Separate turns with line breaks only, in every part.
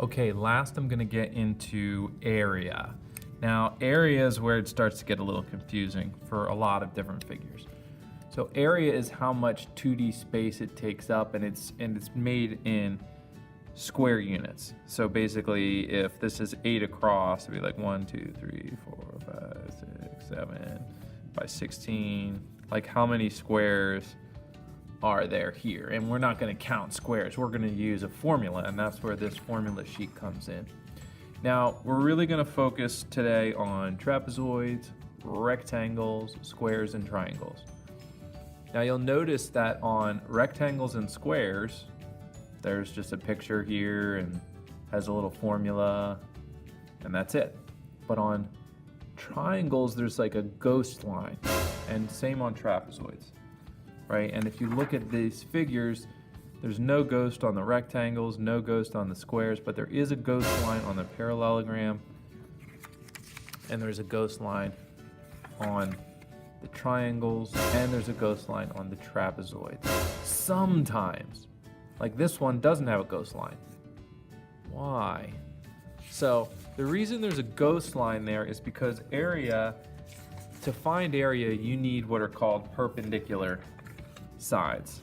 Okay, last I'm gonna get into area. Now, area is where it starts to get a little confusing for a lot of different figures. So area is how much 2D space it takes up, and it's made in square units. So basically, if this is 8 across, it'd be like 1, 2, 3, 4, 5, 6, 7 by 16. Like how many squares are there here? And we're not going to count squares. We're going to use a formula, and that's where this formula sheet comes in. Now, we're really going to focus today on trapezoids, rectangles, squares, and triangles. Now, you'll notice that on rectangles and squares, there's just a picture here and has a little formula, and that's it. But on triangles, there's like a ghost line, and same on trapezoids, right? And if you look at these figures, there's no ghost on the rectangles, no ghost on the squares, but there is a ghost line on the parallelogram, and there's a ghost line on the triangles, and there's a ghost line on the trapezoids. Sometimes, like this one doesn't have a ghost line. Why? So the reason there's a ghost line there is because area, to find area, you need what are called perpendicular sides.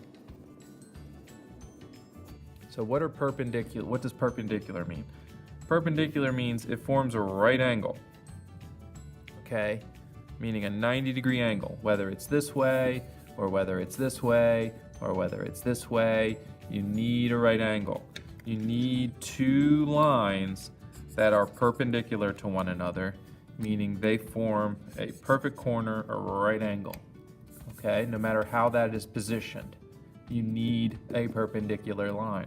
So what are perpendicular? What does perpendicular mean? Perpendicular means it forms a right angle, okay? Meaning a 90-degree angle, whether it's this way, or whether it's this way, or whether it's this way. You need a right angle. You need two lines that are perpendicular to one another, meaning they form a perfect corner or right angle, okay? No matter how that is positioned, you need a perpendicular line.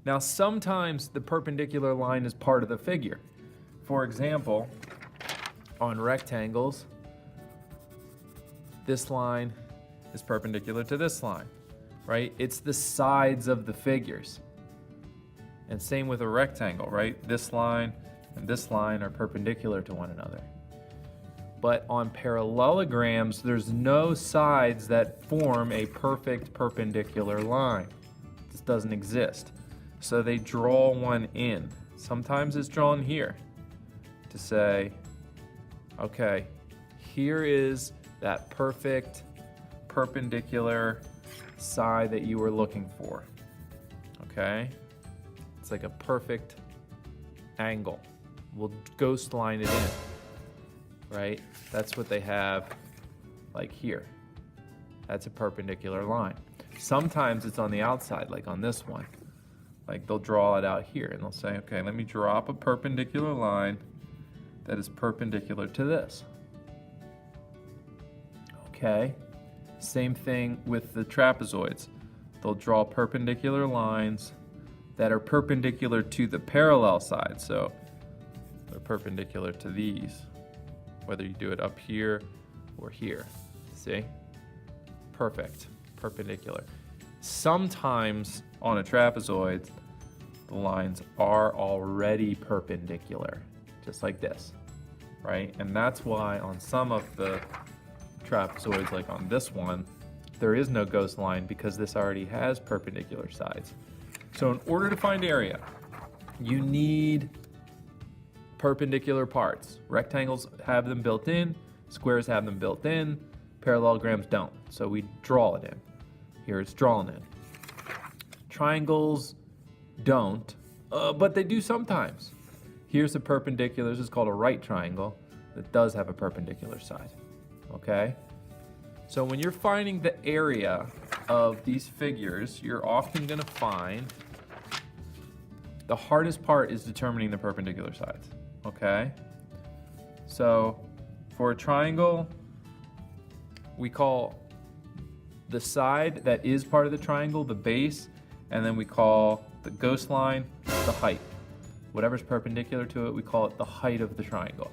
Now, sometimes the perpendicular line is part of the figure. For example, on rectangles, this line is perpendicular to this line, right? It's the sides of the figures. And same with a rectangle, right? This line and this line are perpendicular to one another. But on parallelograms, there's no sides that form a perfect perpendicular line. This doesn't exist. So they draw one in. Sometimes it's drawn here to say, okay, here is that perfect perpendicular side that you were looking for, okay? It's like a perfect angle. We'll ghost line it in, right? That's what they have like here. That's a perpendicular line. Sometimes it's on the outside, like on this one. Like they'll draw it out here and they'll say, okay, let me drop a perpendicular line that is perpendicular to this. Okay, same thing with the trapezoids. They'll draw perpendicular lines that are perpendicular to the parallel side. So they're perpendicular to these, whether you do it up here or here. See? Perfect, perpendicular. Sometimes on a trapezoid, the lines are already perpendicular, just like this, right? And that's why on some of the trapezoids, like on this one, there is no ghost line because this already has perpendicular sides. So in order to find area, you need perpendicular parts. Rectangles have them built in, squares have them built in, parallelograms don't. So we draw it in. Here it's drawn in. Triangles don't, but they do sometimes. Here's a perpendicular, this is called a right triangle, that does have a perpendicular side, okay? So when you're finding the area of these figures, you're often gonna find the hardest part is determining the perpendicular sides, okay? So for a triangle, we call the side that is part of the triangle the base, and then we call the ghost line the height. Whatever's perpendicular to it, we call it the height of the triangle.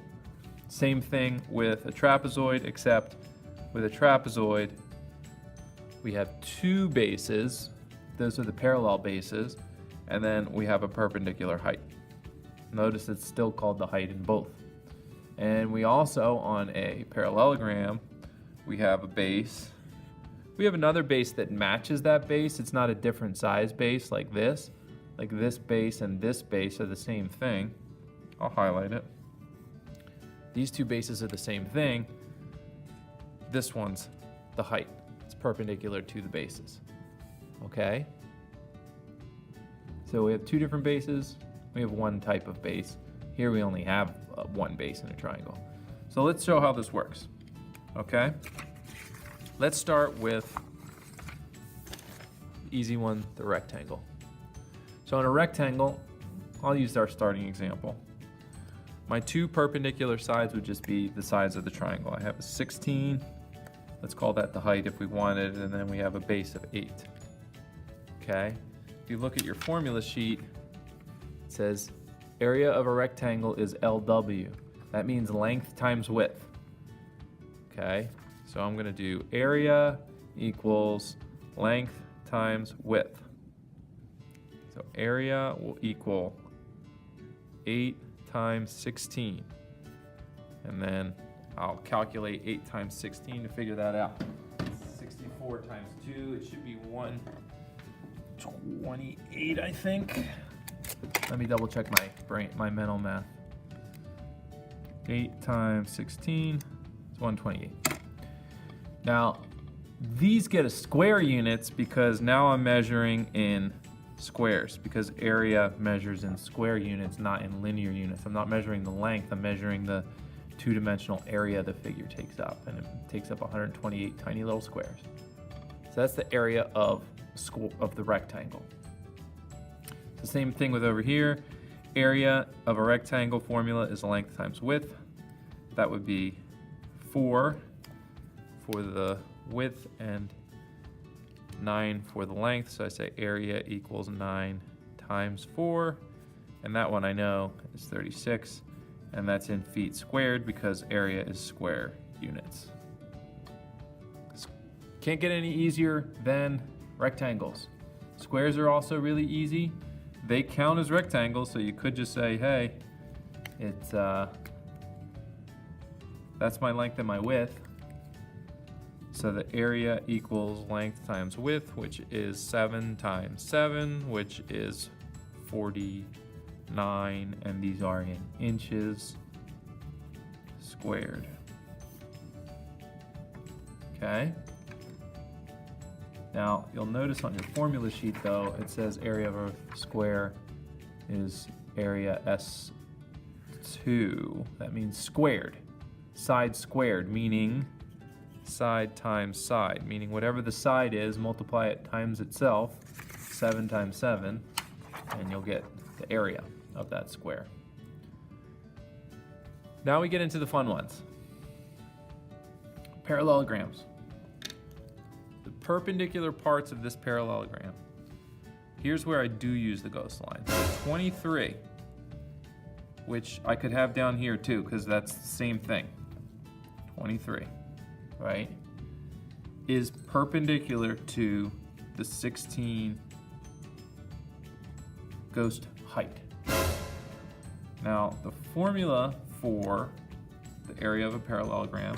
Same thing with a trapezoid, except with a trapezoid, we have two bases. Those are the parallel bases, and then we have a perpendicular height. Notice it's still called the height in both. And we also, on a parallelogram, we have a base. We have another base that matches that base. It's not a different size base like this. like this base and this base are the same thing, I'll highlight it. These two bases are the same thing. This one's the height. It's perpendicular to the bases. Okay? So we have two different bases. We have one type of base. Here we only have one base in a triangle. So let's show how this works. Okay? Let's start with the easy one, the rectangle. So in a rectangle, I'll use our starting example. My two perpendicular sides would just be the sides of the triangle. I have a 16, let's call that the height if we wanted, and then we have a base of 8. Okay? If you look at your formula sheet, it says area of a rectangle is LW. That means length times width. Okay? So I'm going to do area equals length times width. So area will equal 8 times 16. And then I'll calculate 8 times 16 to figure that out. 64 times 2, it should be 128, I think. Let me double check my mental math. 8 times 16 is 128. Now, these get a square units because now I'm measuring in squares, because area measures in square units, not in linear units. I'm not measuring the length, I'm measuring the two-dimensional area the figure takes up, and it takes up 128 tiny little squares. So that's the area of the rectangle. It's the same thing with over here. Area of a rectangle formula is length times width. That would be 4 for the width and 9 for the length. So I say area equals 9 times 4. And that one I know is 36. And that's in feet squared because area is square units. Can't get any easier than rectangles. Squares are also really easy. They count as rectangles, so you could just say, hey, it's that's my length and my width. So the area equals length times width, which is 7 times 7, which is 49, and these are in inches squared. Okay? Now, you'll notice on your formula sheet, though, it says area of a square is area S2. That means squared. Side squared, meaning side times side, meaning whatever the side is, multiply it times itself, 7 times 7, and you'll get the area of that square. Now we get into the fun ones. Parallelograms. The perpendicular parts of this parallelogram. Here's where I do use the ghost line. So 23, which I could have down here too, because that's the same thing. 23, right, is perpendicular to the 16 ghost height. Now, the formula for the area of a parallelogram,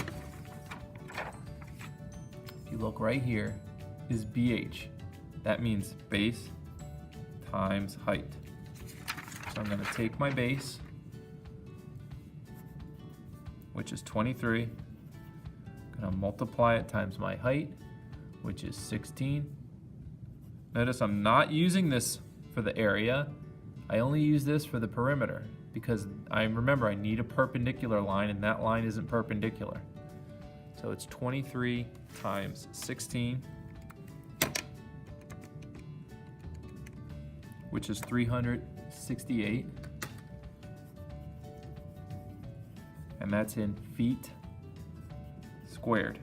if you look right here, is BH. That means base times height. So I'm going to take my base, which is 23. I'm going to multiply it times my height, which is 16. Notice I'm not using this for the area. I only use this for the perimeter because remember I need a perpendicular line, and that line isn't perpendicular. So it's 23 times 16, which is 368. And that's in feet squared.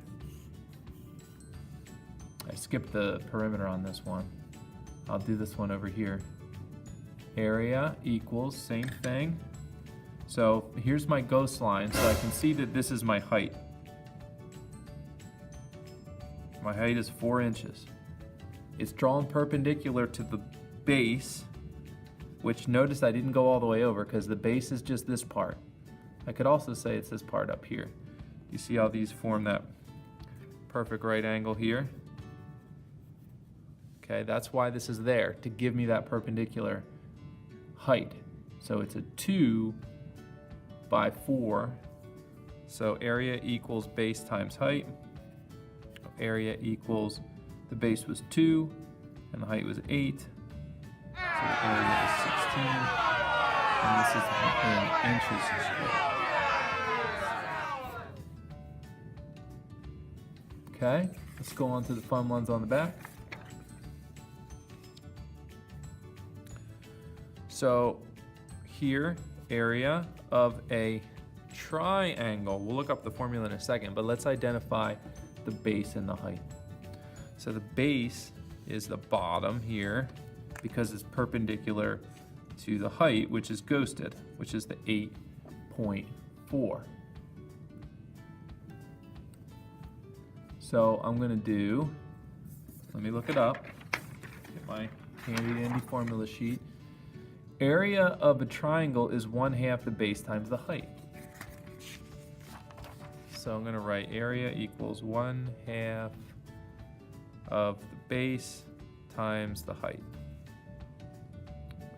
I skipped the perimeter on this one. I'll do this one over here. Area equals same thing. So here's my ghost line, so I can see that this is my height. My height is 4 inches. It's drawn perpendicular to the base, which notice I didn't go all the way over because the base is just this part. I could also say it's this part up here. You see how these form that perfect right angle here? Okay, that's why this is there, to give me that perpendicular height. So it's a 2 by 4. So area equals base times height. Area equals, the base was 2 and the height was 8. So the area is 16. And this is in inches squared. Okay, let's go on to the fun ones on the back. So here, area of a triangle. We'll look up the formula in a second, but let's identify the base and the height. So the base is the bottom here because it's perpendicular to the height, which is ghosted, which is the 8.4. So I'm going to do, let me look it up, get my handy dandy formula sheet. Area of a triangle is 1/2 the base times the height. So I'm going to write area equals 1/2 of the base times the height.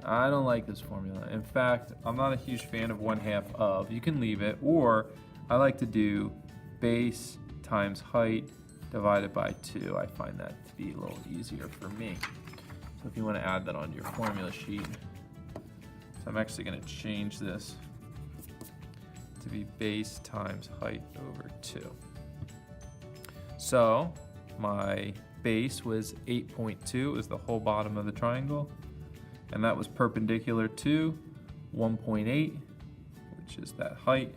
I don't like this formula. In fact, I'm not a huge fan of 1/2 of. You can leave it, or I like to do base times height divided by 2. I find that to be a little easier for me. So if you want to add that onto your formula sheet. So I'm actually going to change this to be base times height over 2. So my base was 8.2, is the whole bottom of the triangle. And that was perpendicular to 1.8, which is that height.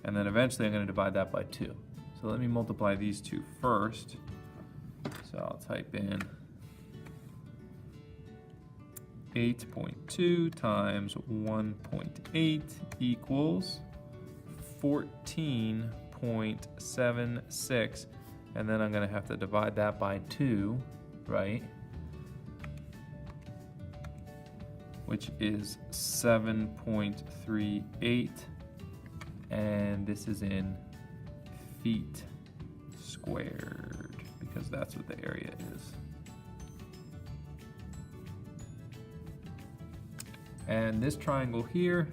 And then eventually I'm going to divide that by 2. So let me multiply these two first. So I'll type in 8.2 times 1.8 equals 14.76. And then I'm going to have to divide that by 2, right? Which is 7.38. And this is in feet squared, because that's what the area is. And this triangle here,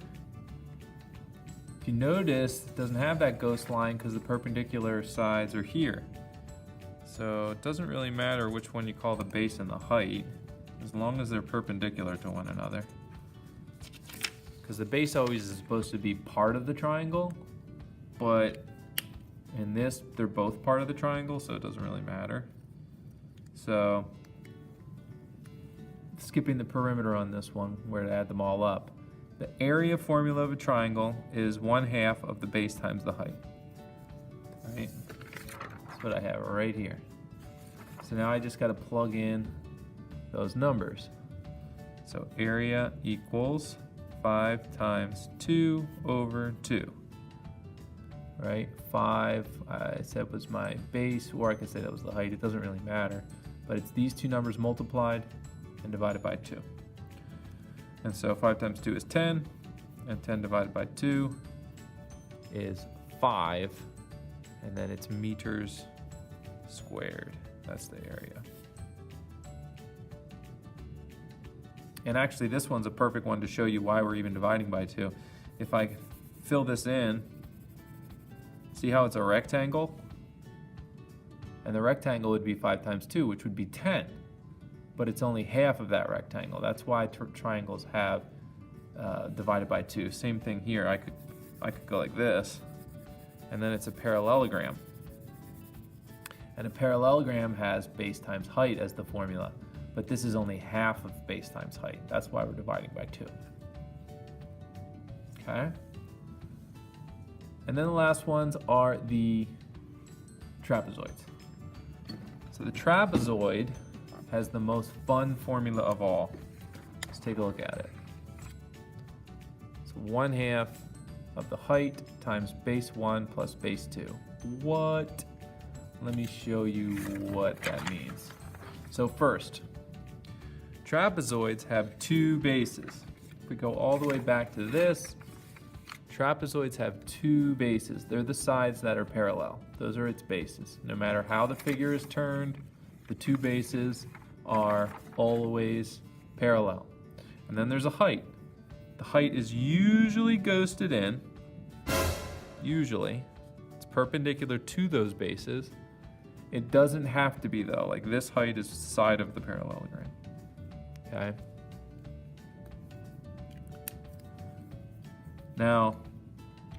if you notice, it doesn't have that ghost line because the perpendicular sides are here. So it doesn't really matter which one you call the base and the height, as long as they're perpendicular to one another. Because the base always is supposed to be part of the triangle, but in this, they're both part of the triangle, so it doesn't really matter. So, skipping the perimeter on this one, where to add them all up. The area formula of a triangle is 1/2 of the base times the height. Right? That's what I have right here. So now I just got to plug in those numbers. So area equals 5 times 2 over 2. Right? 5, I said was my base, or I could say that was the height. It doesn't really matter. But it's these two numbers multiplied and divided by 2. And so 5 times 2 is 10, and 10 divided by 2 is 5, and then it's meters squared. That's the area. And actually this one's a perfect one to show you why we're even dividing by 2. If I fill this in, see how it's a rectangle? And the rectangle would be 5 times 2, which would be 10. But it's only half of that rectangle. That's why triangles have divided by 2. Same thing here. I could go like this, and then it's a parallelogram. And a parallelogram has base times height as the formula, but this is only half of base times height. That's why we're dividing by 2. Okay? And then the last ones are the trapezoids. So the trapezoid has the most fun formula of all. Let's take a look at it. So 1/2 of the height times base 1 plus base 2. What? Let me show you what that means. So first, trapezoids have 2 bases. If we go all the way back to this, trapezoids have 2 bases. They're the sides that are parallel. Those are its bases. No matter how the figure is turned, the 2 bases are always parallel. And then there's a height. The height is usually ghosted in. Usually. It's perpendicular to those bases. It doesn't have to be though, like this height is the side of the parallelogram. Okay? Now,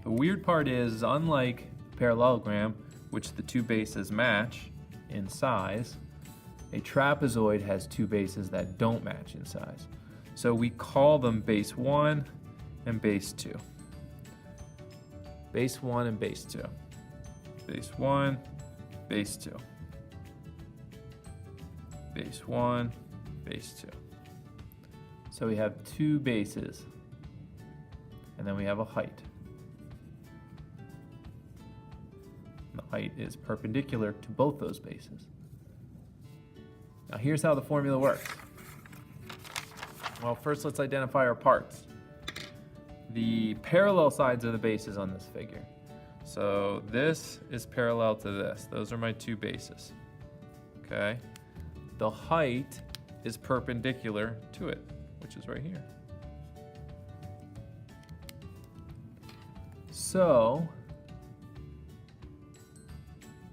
the weird part is, unlike parallelogram, which the two bases match in size, a trapezoid has two bases that don't match in size. So we call them base 1 and base 2. Base 1 and base 2. Base 1, base 2. Base 1, base 2. So we have two bases, and then we have a height. The height is perpendicular to both those bases. Now here's how the formula works. Well, first let's identify our parts. The parallel sides of the bases on this figure. So this is parallel to this. Those are my two bases. Okay? The height is perpendicular to it, which is right here. So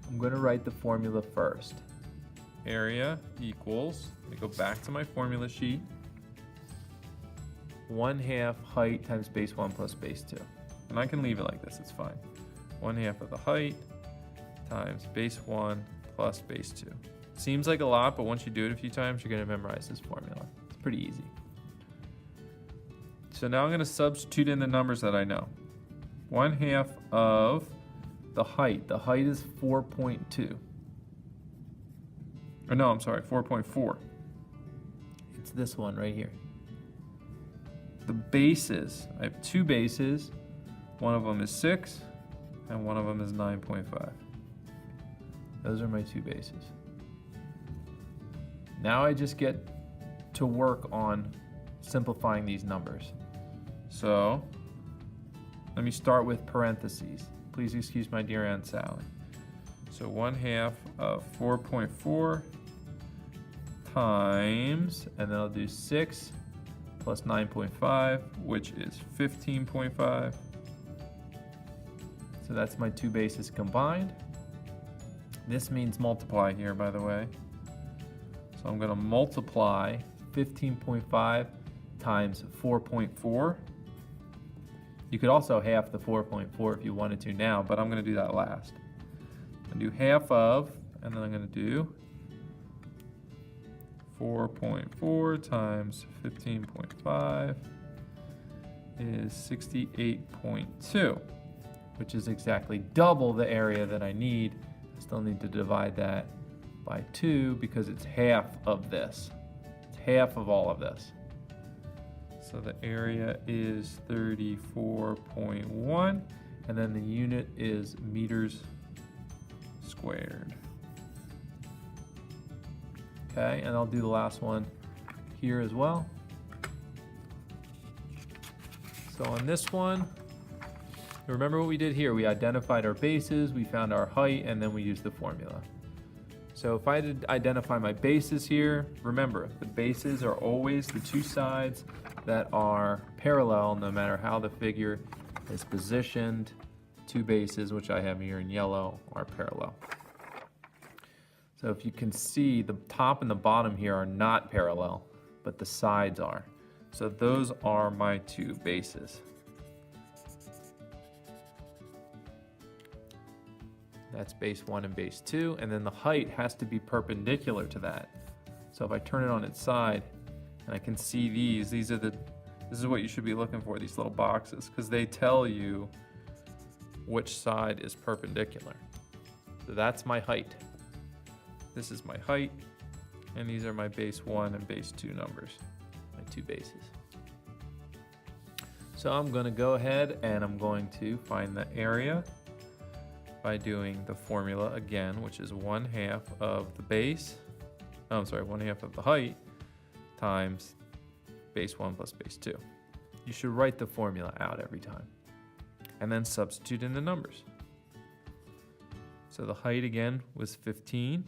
I'm going to write the formula first. Area equals, let me go back to my formula sheet, 1/2 height times base 1 plus base 2. And I can leave it like this, it's fine. 1/2 of the height times base 1 plus base 2. Seems like a lot, but once you do it a few times, you're going to memorize this formula. It's pretty easy. So now I'm going to substitute in the numbers that I know. 1/2 of the height. The height is 4.2. Or no, I'm sorry, 4.4. It's this one right here. The bases, I have two bases. One of them is 6, and one of them is 9.5. Those are my two bases. Now I just get to work on simplifying these numbers. So let me start with parentheses. Please excuse my dear Aunt Sally. So 1/2 of 4.4 times, and then I'll do 6 plus 9.5, which is 15.5. So that's my two bases combined. This means multiply here, by the way. So I'm going to multiply 15.5 times 4.4. You could also half the 4.4 if you wanted to now, but I'm going to do that last. I'm going to do half of, and then I'm going to do 4.4 times 15.5 is 68.2, which is exactly double the area that I need. I still need to divide that by 2 because it's half of this. It's half of all of this. So the area is 34.1, and then the unit is meters squared. Okay, and I'll do the last one here as well. So on this one, remember what we did here. We identified our bases, we found our height, and then we used the formula. So if I did identify my bases here, remember, the bases are always the two sides that are parallel, no matter how the figure is positioned. Two bases, which I have here in yellow, are parallel. So if you can see, the top and the bottom here are not parallel, but the sides are. So those are my two bases. That's base 1 and base 2, and then the height has to be perpendicular to that. So if I turn it on its side, and I can see this is what you should be looking for, these little boxes, because they tell you which side is perpendicular. So that's my height. This is my height, and these are my base 1 and base 2 numbers, my two bases. So I'm going to go ahead and I'm going to find the area by doing the formula again, which is 1/2 of the base, 1/2 of the height times base 1 plus base 2. You should write the formula out every time and then substitute in the numbers. So the height again was 15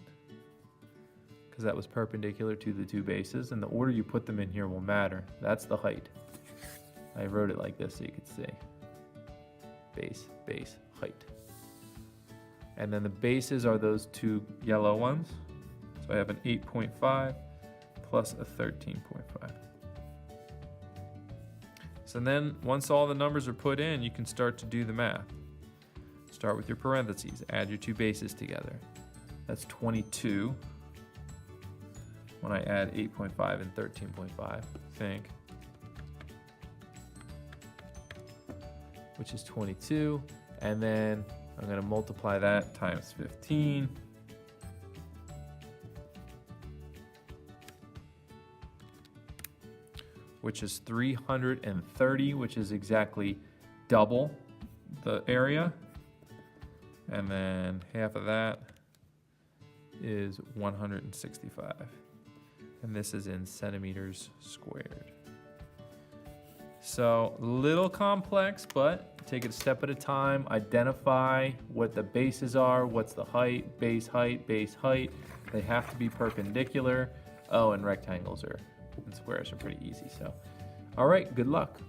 because that was perpendicular to the two bases, and the order you put them in here will matter. That's the height. I wrote it like this so you could see. Base, base, height. And then the bases are those two yellow ones. So I have an 8.5 plus a 13.5. So then once all the numbers are put in, you can start to do the math. Start with your parentheses, add your two bases together. That's 22. When I add 8.5 and 13.5, think, which is 22, and then I'm going to multiply that times 15, which is 330, which is exactly double the area, and then half of that is 165, and this is in centimeters squared. So a little complex, but take it a step at a time. Identify what the bases are, what's the height, base height, base height. They have to be perpendicular. Oh, and rectangles and squares are pretty easy. So, all right, good luck.